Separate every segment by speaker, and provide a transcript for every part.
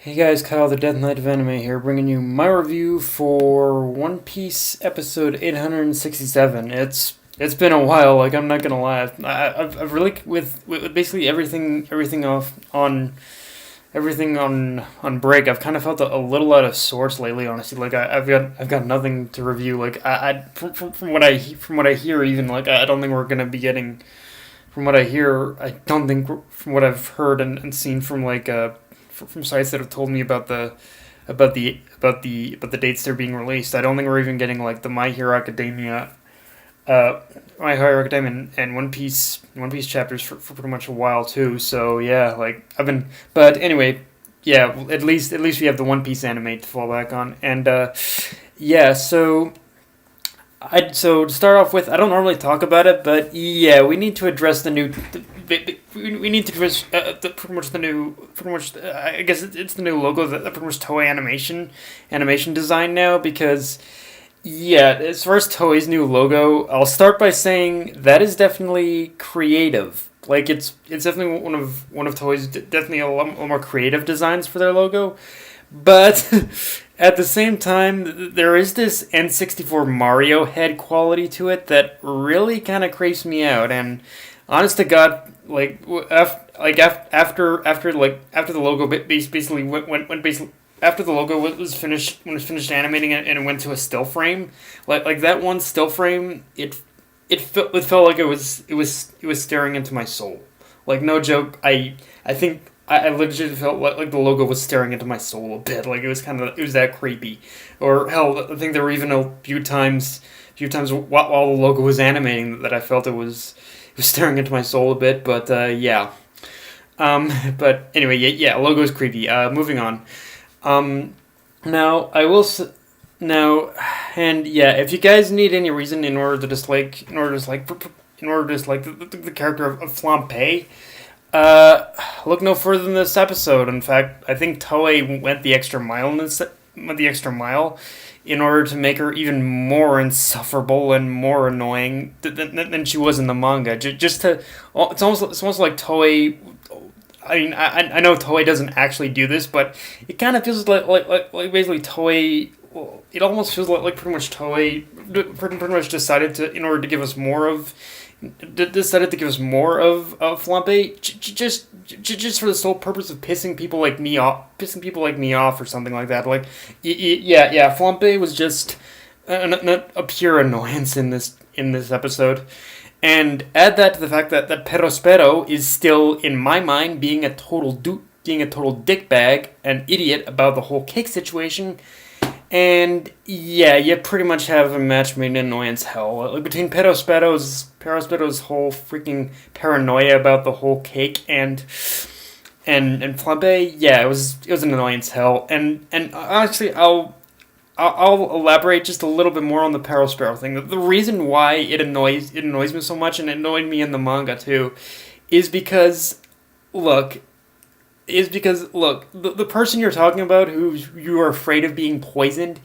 Speaker 1: Hey guys, Kyle the Death Knight of Anime here, bringing you my review for One Piece episode 867. It's been a while, like I'm not gonna lie. I've really with basically everything on break. I've kind of felt a little out of sorts lately, honestly. Like I've got nothing to review. Like from what I hear, even like I don't think we're gonna be getting. From what I hear, I don't think from what I've heard and seen from sites that have told me about the dates they're being released. I don't think we're even getting like the uh, My Hero Academia and One Piece chapters for pretty much a while too. So yeah, like but anyway, yeah. At least we have the One Piece anime to fall back on, and yeah. So to start off with, I don't normally talk about it, but yeah, we need to address the new. We need to address pretty much the new, pretty much. I guess it's the new logo that pretty much Toei animation design now because yeah, as far as Toei's new logo, I'll start by saying that is definitely creative. Like it's definitely one of Toei's definitely a lot more creative designs for their logo. But at the same time, there is this N64 Mario head quality to it that really kind of creeps me out. And honest to God, after the logo basically went basically after the logo was finished when it was finished animating it and it went to a still frame, like that one still frame, it felt like it was staring into my soul. Like no joke, I think I legit felt like the logo was staring into my soul a bit. Like it was that creepy. Or hell, I think there were even a few times while the logo was animating that I felt it was staring into my soul a bit. But yeah. But anyway, yeah, logo is creepy. Moving on. Um, now I will. Now, and yeah, if you guys need any reason in order to dislike the character of Flampe, look no further than this episode. In fact, I think Toei went the extra mile in order to make her even more insufferable and more annoying than she was in the manga. Just to, it's almost like Toei. I mean, I know Toei doesn't actually do this, but it kind of feels like basically Toei. Well, it almost feels like pretty much Toei pretty much decided to in order to give us more of decided to give us more of Flampe just for the sole purpose of pissing people like me off or something like that. Like yeah, Flampe was just not a pure annoyance in this episode. And add that to the fact that Perospero is still, in my mind, being a total dickbag and idiot about the whole cake situation. And yeah, you pretty much have a match made in annoyance hell. Like between Perospero's whole freaking paranoia about the whole cake and Flambe, yeah, it was an annoyance hell. And honestly, I'll elaborate just a little bit more on the Perospero thing. The reason why it annoys me so much, and it annoyed me in the manga too, is because look, the person you're talking about who you are afraid of being poisoned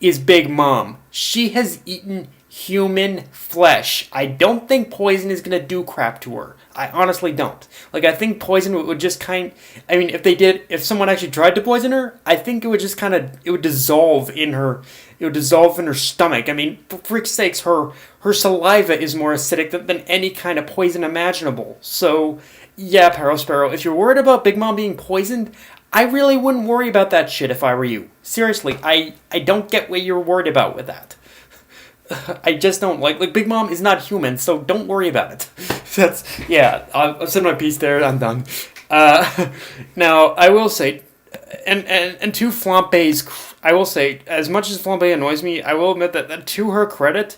Speaker 1: is Big Mom. She has eaten human flesh. I don't think poison is gonna do crap to her. I honestly don't. Like, I think poison would just I mean, if someone actually tried to poison her, I think it would just it would dissolve in her. It would dissolve in her stomach. I mean, for freak's sakes, her saliva is more acidic than any kind of poison imaginable. So, yeah, Perospero, if you're worried about Big Mom being poisoned, I really wouldn't worry about that shit if I were you. Seriously, I don't get what you're worried about with that. I just don't like Big Mom is not human, so don't worry about it. That's yeah. I've said my piece there. I'm done. Now I will say, and to Flampe's, I will say, as much as Flampe annoys me, I will admit that to her credit,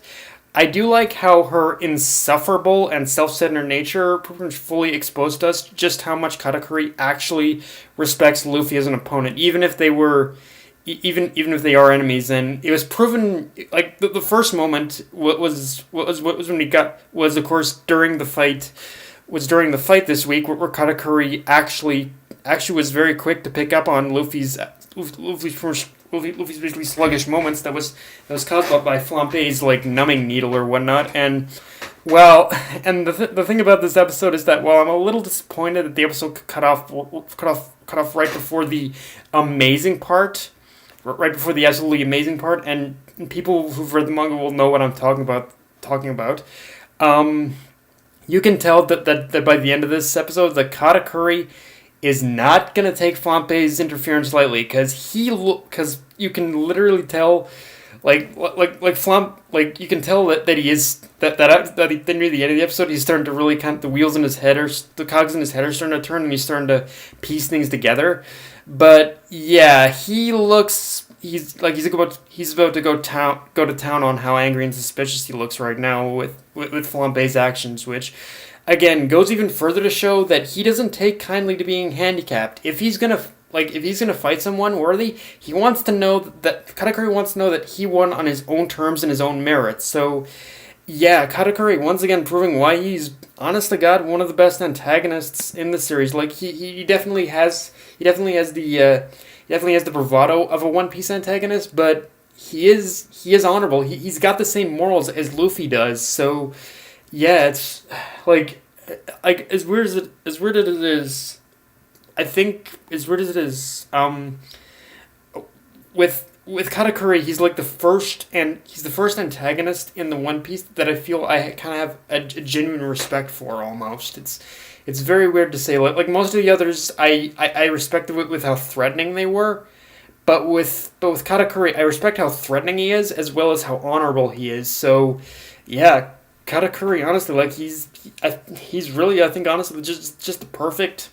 Speaker 1: I do like how her insufferable and self-centered nature pretty much fully exposed to us just how much Katakuri actually respects Luffy as an opponent, even if they were. Even if they are enemies, and it was proven like the first moment was when we got was of course during the fight this week where Katakuri actually was very quick to pick up on Luffy's basically sluggish moments that was caused by Flampe's like numbing needle or whatnot, and Well, and the thing about this episode is that while I'm a little disappointed that the episode cut off right before the amazing part, right before the absolutely amazing part, and people who've read the manga will know what I'm talking about. Um, you can tell that by the end of this episode, the Katakuri is not gonna take Flampe's interference lightly, because you can literally tell, like Flampe, like you can tell that he is that near the end of the episode he's starting to really the wheels in his head or the cogs in his head are starting to turn, and he's starting to piece things together. But yeah, he's about to go to town on how angry and suspicious he looks right now with Flambe's actions, which again goes even further to show that he doesn't take kindly to being handicapped. If he's gonna fight someone worthy, he wants to know that Katakuri wants to know that he won on his own terms and his own merits. So yeah, Katakuri once again proving why he's, honest to God, one of the best antagonists in the series. Like he definitely has the bravado of a One Piece antagonist, but he is honorable. He's got the same morals as Luffy does. So yeah, it's like as weird as it is. I think as weird as it is, with Katakuri, he's the first antagonist in the One Piece that I feel I kind of have a genuine respect for. Almost, it's very weird to say. Like most of the others, I respected with how threatening they were, but with Katakuri, I respect how threatening he is as well as how honorable he is. So, yeah, Katakuri, honestly, like he's really, I think, honestly, just the perfect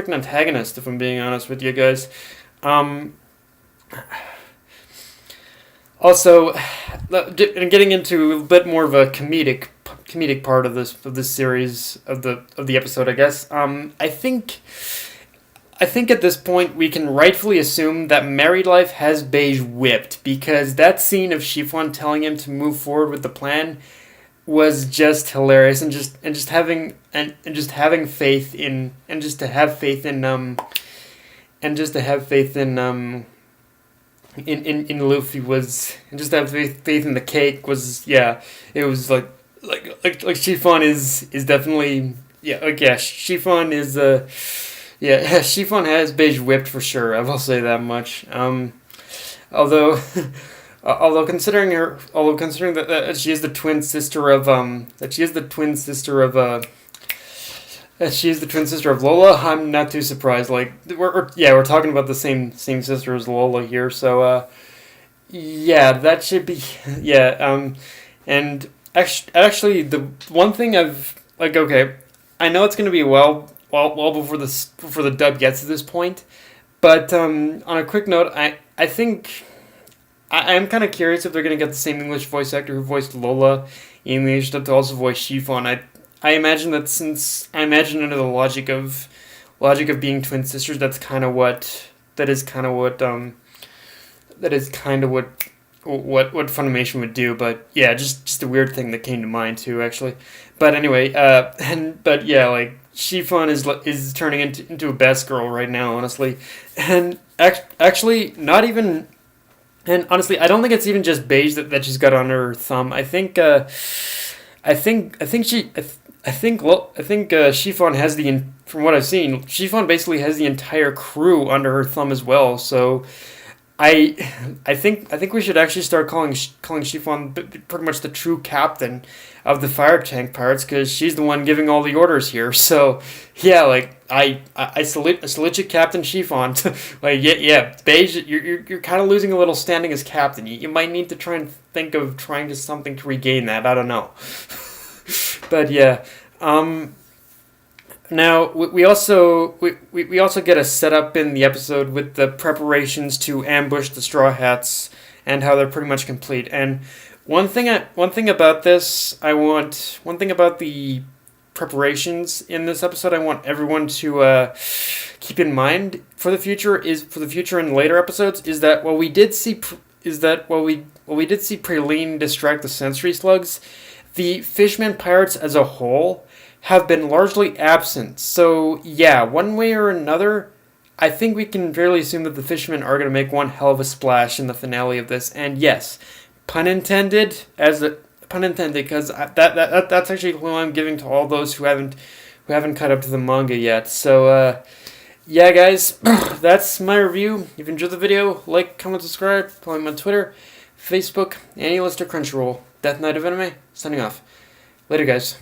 Speaker 1: antagonist. If I'm being honest with you guys. Um, Also, and getting into a bit more of a comedic part of this series of the episode, I guess. I think at this point we can rightfully assume that Married Life has Beige whipped, because that scene of Chiffon telling him to move forward with the plan was just hilarious, and just having faith in and just to have faith in Luffy was, and just to have faith in the cake was, yeah, it was like Chiffon is definitely, yeah, like, yeah, Chiffon is yeah, Chiffon has Beige whipped for sure, I will say that much. Although considering that she is the twin sister of Lola, I'm not too surprised. Like we're talking about the same sister as Lola here, so yeah, that should be yeah. And actually, the one thing okay, I know it's gonna be well before the dub gets to this point, but on a quick note, I think I'm kind of curious if they're gonna get the same English voice actor who voiced Lola in English to also voice Chiffon. I imagine that, since I imagine under the logic of being twin sisters, that is kind of what Funimation would do. But yeah, just a weird thing that came to mind too, actually. But anyway, but yeah, like Chiffon is turning into a best girl right now, honestly, and actually not even. And honestly, I don't think it's even just beige that she's got on her thumb. I think Chiffon has from what I've seen, Chiffon basically has the entire crew under her thumb as well. So I think we should actually start calling Chiffon pretty much the true captain of the fire tank pirates, because she's the one giving all the orders here. So yeah, like I salute you, Captain Chiffon. Like yeah, Beige, you're kind of losing a little standing as captain. You might need to try and think of trying to something to regain that. I don't know. But yeah, now we also get a setup in the episode with the preparations to ambush the Straw Hats and how they're pretty much complete. And one thing about the preparations in this episode, I want everyone to keep in mind for the future in later episodes, is that while we did see Praline distract the sensory slugs, the Fishman pirates as a whole have been largely absent. So yeah, one way or another, I think we can fairly assume that the Fishermen are going to make one hell of a splash in the finale of this. And yes, pun intended, pun intended, because that's actually who I'm giving to all those who haven't caught up to the manga yet. So yeah, guys, that's my review. If you enjoyed the video, like, comment, subscribe, follow me on Twitter, Facebook, and you list to Crunchyroll. Death Knight of Anime, signing off. Later, guys.